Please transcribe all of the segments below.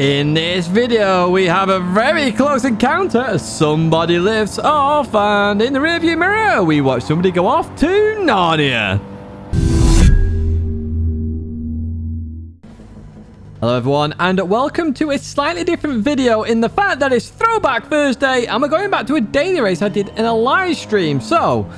In this video, we have a very close encounter as somebody lifts off, and in the rearview mirror, we watch somebody go off to Narnia. Hello everyone, and welcome to a slightly different video in the fact that it's Throwback Thursday, and we're going back to a daily race I did in a live stream. So,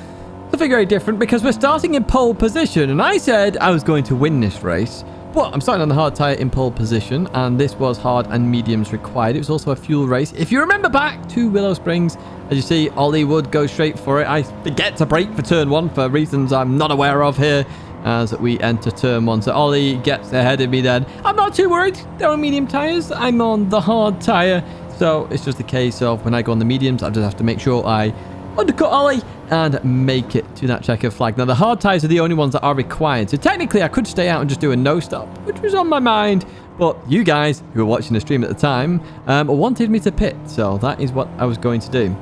something very different because we're starting in pole position, and I said I was going to win this race. But I'm starting on the hard tyre in pole position, and this was hard and mediums required. It was also a fuel race. If you remember back to Willow Springs, as you see, Ollie would go straight for it. I forget to brake for turn one for reasons I'm not aware of here as we enter turn one. So Ollie gets ahead of me then. I'm not too worried. They're on medium tyres. I'm on the hard tyre. So it's just a case of when I go on the mediums, I just have to make sure I undercut Ollie and make it to that checkered flag. Now, the hard tyres are the only ones that are required. So technically, I could stay out and just do a no-stop, which was on my mind. But you guys who were watching the stream at the time wanted me to pit. So that is what I was going to do.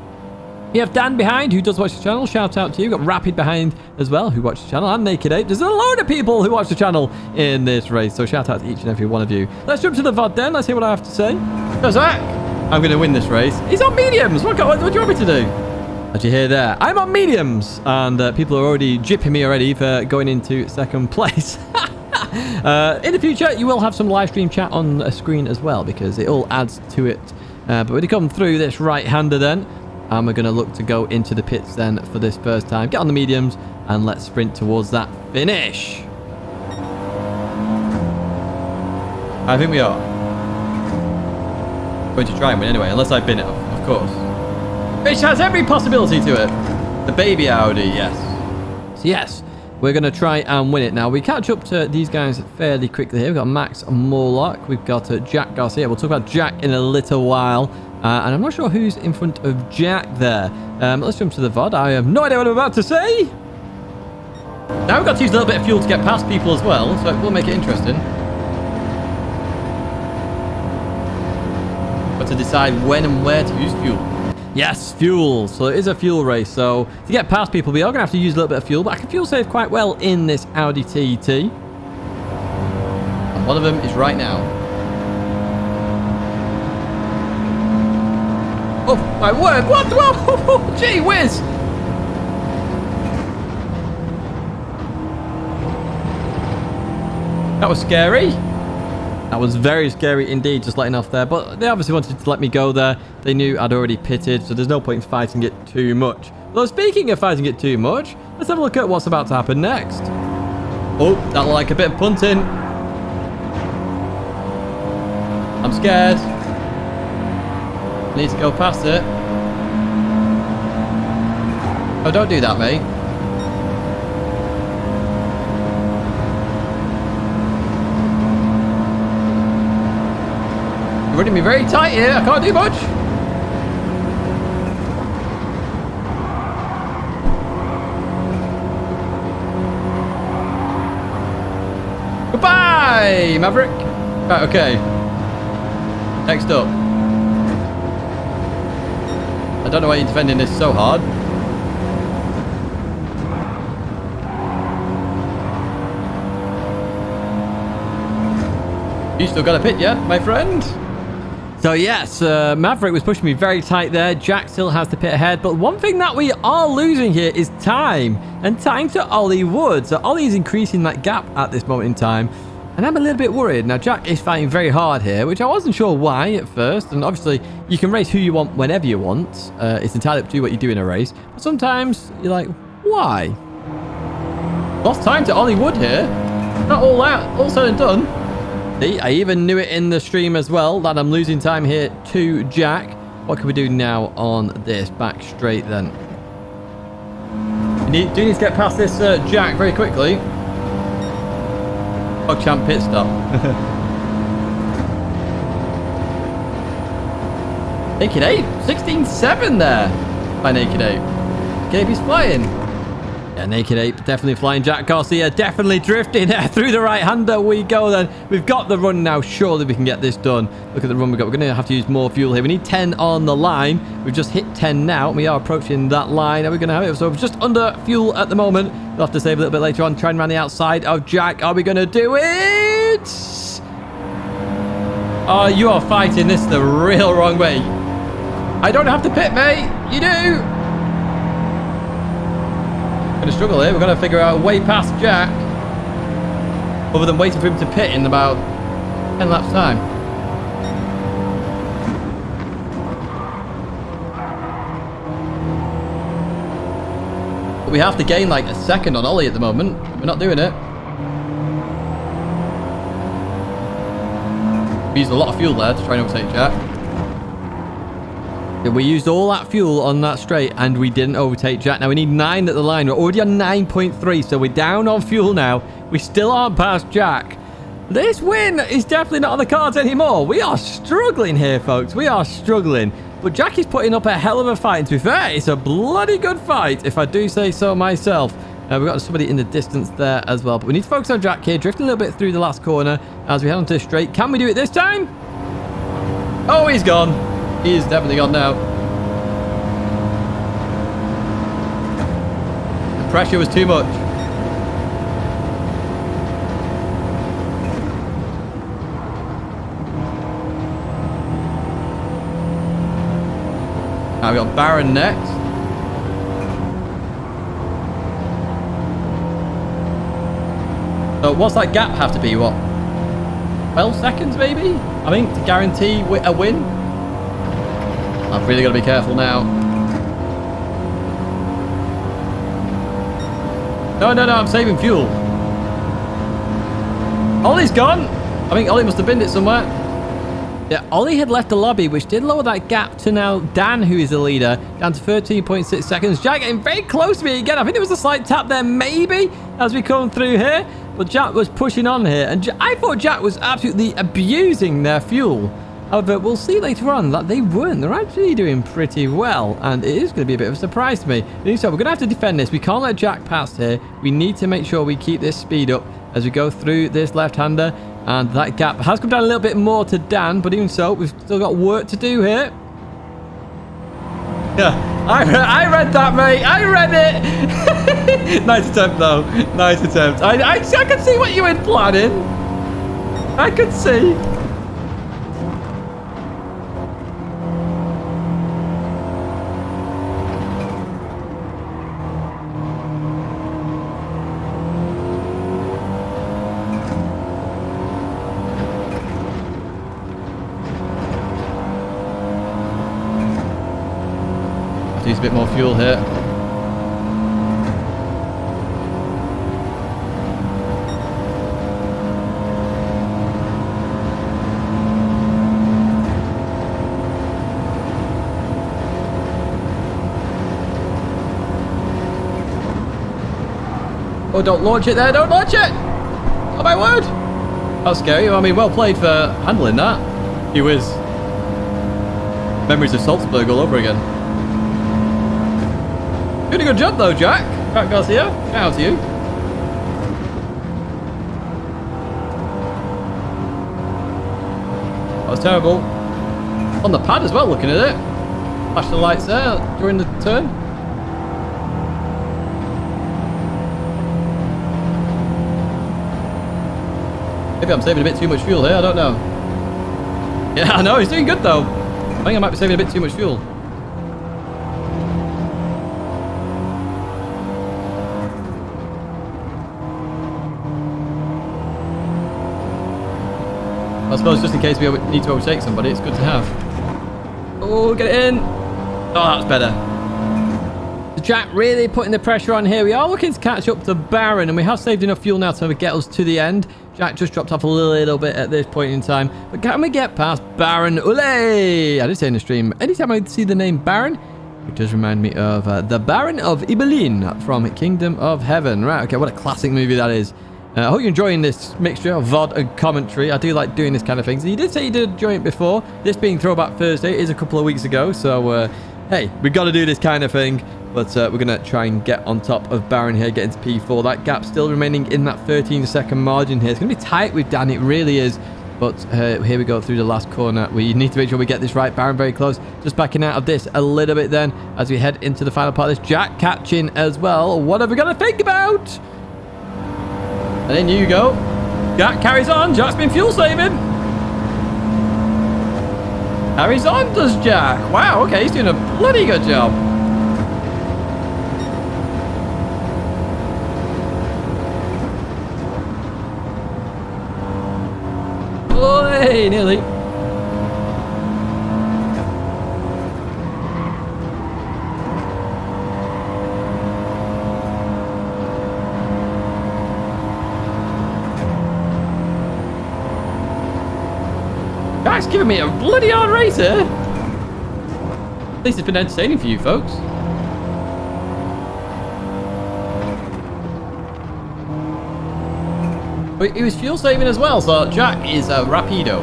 You have Dan behind who does watch the channel. Shout out to you. Got Rapid behind as well who watch the channel. And Naked Ape. There's a load of people who watch the channel in this race. So shout out to each and every one of you. Let's jump to the VOD then. Let's hear what I have to say. So Zach, I'm going to win this race. He's on mediums. What do you want me to do? As you hear there, I'm on mediums, and people are already jipping me already for going into second place. In the future, you will have some live stream chat on a screen as well, because it all adds to it. But when you come through this right-hander then, we're going to look to go into the pits then for this first time. Get on the mediums, and let's sprint towards that finish. I think we are. Going to try and win anyway, unless I bin it off, of course. Which has every possibility to it. The baby Audi, yes. So yes, we're going to try and win it. Now, we catch up to these guys fairly quickly here. We've got Max Morlock. We've got Jack Garcia. We'll talk about Jack in a little while. And I'm not sure who's in front of Jack there. Let's jump to the VOD. I have no idea what I'm about to say. Now we've got to use a little bit of fuel to get past people as well. So it will make it interesting. Got to decide when and where to use fuel. Yes, fuel. So it is a fuel race. So to get past people, we are going to have to use a little bit of fuel. But I can fuel save quite well in this Audi TT. And one of them is right now. Oh, my word. What? Whoa, gee whiz. That was scary. That was very scary indeed, just letting off there. But they obviously wanted to let me go there. They knew I'd already pitted, so there's no point in fighting it too much. Though speaking of fighting it too much, let's have a look at what's about to happen next. Oh, that looked like a bit of punting. I'm scared. I need to go past it. Oh, don't do that, mate. You're running me very tight here. I can't do much. Goodbye, Maverick. Right, okay. Next up. I don't know why you're defending this so hard. You still got a pit, yeah, my friend? So yes, Maverick was pushing me very tight there. Jack still has the pit ahead. But one thing that we are losing here is time. And time to Ollie Wood. So Ollie is increasing that gap at this moment in time. And I'm a little bit worried. Now, Jack is fighting very hard here, which I wasn't sure why at first. And obviously, you can race who you want whenever you want. It's entirely up to you what you do in a race. But sometimes, you're like, why? Lost time to Ollie Wood here. Not all out, all said and done. See, I even knew it in the stream as well that I'm losing time here to Jack. What can we do now on this? Back straight then. Do need to get past this Jack very quickly. Oh, champ pit stop. Naked Ape, 16.7 there by Naked Ape. Gabe's flying. Yeah, Naked Ape definitely flying. Jack Garcia definitely drifting through the right-hander. We go then. We've got the run now. Surely we can get this done. Look at the run we've got. We're going to have to use more fuel here. We need 10 on the line. We've just hit 10 now. We are approaching that line. Are we going to have it? So we're just under fuel at the moment. We'll have to save a little bit later on. Try and run the outside of Jack. Are we going to do it? Oh, you are fighting this the real wrong way. I don't have to pit, mate. You do. Gonna struggle here. We're gonna figure out a way past Jack, other than waiting for him to pit in about 10 laps time. But we have to gain like a second on Ollie at the moment. We're not doing it. We used a lot of fuel there to try and overtake Jack. Yeah, we used all that fuel on that straight and we didn't overtake Jack. Now we need 9 at the line. We're already on 9.3, so we're down on fuel now. We still aren't past Jack. This win is definitely not on the cards anymore. We are struggling here, folks. We are struggling. But Jack is putting up a hell of a fight. And to be fair, it's a bloody good fight, if I do say so myself. We've got somebody in the distance there as well. But we need to focus on Jack here. Drifting a little bit through the last corner as we head onto the straight. Can we do it this time? Oh, he's gone. He's definitely gone now. The pressure was too much. Now we've got Baron next. So what's that gap have to be? What? 12 seconds maybe? I think to guarantee a win. I've really got to be careful now. No, I'm saving fuel. Ollie's gone. I think Ollie must have binned it somewhere. Yeah, Ollie had left the lobby, which did lower that gap to now Dan, who is the leader, down to 13.6 seconds. Jack getting very close to me again. I think there was a slight tap there, maybe, as we come through here. But Jack was pushing on here. And I thought Jack was absolutely abusing their fuel. However, we'll see later on that they weren't. They're actually doing pretty well. And it is going to be a bit of a surprise to me. So we're going to have to defend this. We can't let Jack pass here. We need to make sure we keep this speed up as we go through this left-hander. And that gap has come down a little bit more to Dan. But even so, we've still got work to do here. Yeah, I read that, mate. I read it. Nice attempt, though. Nice attempt. I could see what you were planning. I could see. Use a bit more fuel here. Oh, don't launch it there. Don't launch it. Oh, my word. That's scary. I mean, well played for handling that. He was memories of Salzburg all over again. Doing a good job though, Jack. Jack Garcia, shout out to you. That was terrible. On the pad as well, looking at it. Flash the lights there during the turn. Maybe I'm saving a bit too much fuel here, I don't know. Yeah, I know, he's doing good though. I think I might be saving a bit too much fuel. I suppose just in case we need to overtake somebody, it's good to have. Oh, get it in. Oh, that's better. Jack really putting the pressure on here. We are looking to catch up to Baron, and we have saved enough fuel now to get us to the end. Jack just dropped off a little bit at this point in time. But can we get past Baron? Ole! I did say in the stream, anytime I see the name Baron, it does remind me of the Baron of Ibelin from Kingdom of Heaven. Right, okay, what a classic movie that is. I hope you're enjoying this mixture of VOD and commentary. I do like doing this kind of thing. So you did say you did enjoy it before. This being Throwback Thursday is a couple of weeks ago. So, hey, we've got to do this kind of thing. But we're going to try and get on top of Baron here, get into P4. That gap still remaining in that 13-second margin here. It's going to be tight with Dan. It really is. But here we go through the last corner. We need to make sure we get this right. Baron very close. Just backing out of this a little bit then as we head into the final part of this. Jack catching as well. What are we going to think about? And in you go. Jack carries on. Jack's been fuel saving. Carries on, does Jack. Wow, okay, he's doing a bloody good job. Oi, nearly. Jack's giving me a bloody hard race here. At least it's been entertaining for you folks. But he was fuel saving as well, so Jack is a rapido.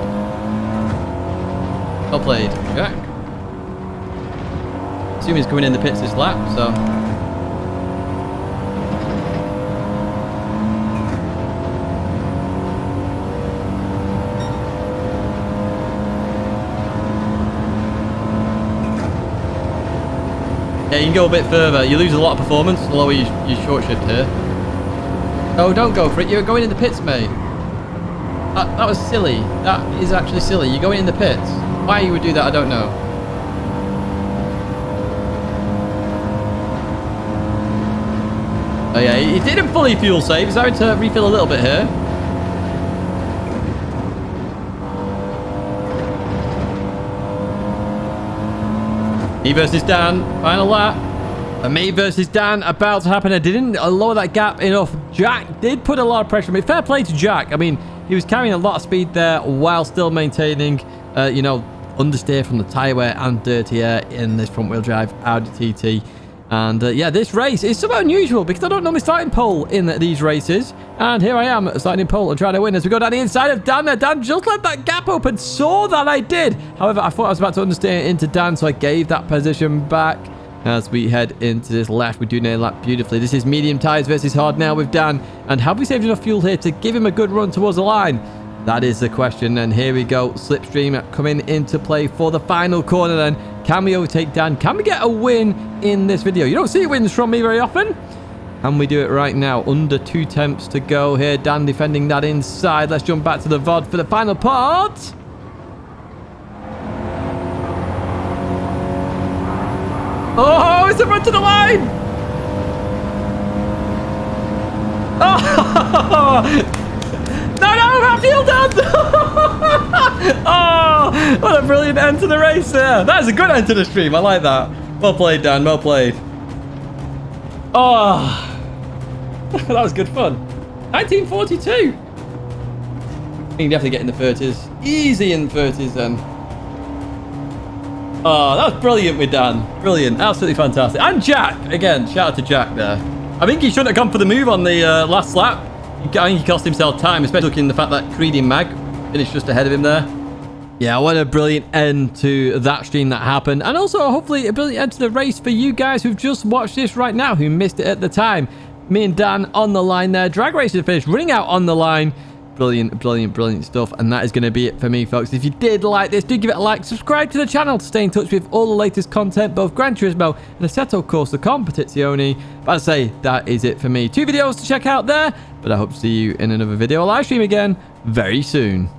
Well played, Jack. Assume he's coming in the pits this lap, so. Yeah, you can go a bit further. You lose a lot of performance, although you short shift here. Oh, don't go for it. You're going in the pits, mate. That was silly. That is actually silly. You're going in the pits. Why you would do that, I don't know. Oh, yeah, he didn't fully fuel save. He's having to refill a little bit here. Me versus Dan, final lap. Me versus Dan about to happen. I didn't lower that gap enough. Jack did put a lot of pressure on me. Fair play to Jack. I mean, he was carrying a lot of speed there while still maintaining, you know, understeer from the tyre wear and dirty air in this front-wheel drive Audi TT. And yeah, this race is somewhat unusual because I don't normally start in pole in these races. And here I am starting in pole and trying to win as we go down the inside of Dan there. Dan just let that gap open, saw that I did. However, I thought I was about to understeer into Dan, so I gave that position back. As we head into this left, we do nail that beautifully. This is medium tyres versus hard now with Dan. And have we saved enough fuel here to give him a good run towards the line? That is the question. And here we go. Slipstream coming into play for the final corner then. Can we overtake Dan? Can we get a win in this video? You don't see wins from me very often. And we do it right now. Under 2 attempts to go here. Dan defending that inside. Let's jump back to the VOD for the final part. Oh, it's a run to the line! Oh! No, half fuel down! Oh, what a brilliant end to the race there. That is a good end to the stream. I like that. Well played, Dan. Well played. Oh, that was good fun. 1942. You can definitely get in the 30s. Easy in the 30s then. Oh, that was brilliant with Dan. Brilliant. Absolutely fantastic. And Jack. Again, shout out to Jack there. I think he shouldn't have gone for the move on the last lap. I think he cost himself time, especially looking at the fact that Creedy Mag finished just ahead of him there. Yeah, what a brilliant end to that stream that happened. And also, hopefully, a brilliant end to the race for you guys who've just watched this right now, who missed it at the time. Me and Dan on the line there. Drag race to finish, running out on the line. Brilliant, brilliant, brilliant stuff. And that is going to be it for me, folks. If you did like this, do give it a like. Subscribe to the channel to stay in touch with all the latest content, both Gran Turismo and Assetto Corsa Competizione. But I say, that is it for me. 2 videos to check out there. But I hope to see you in another video or live stream again very soon.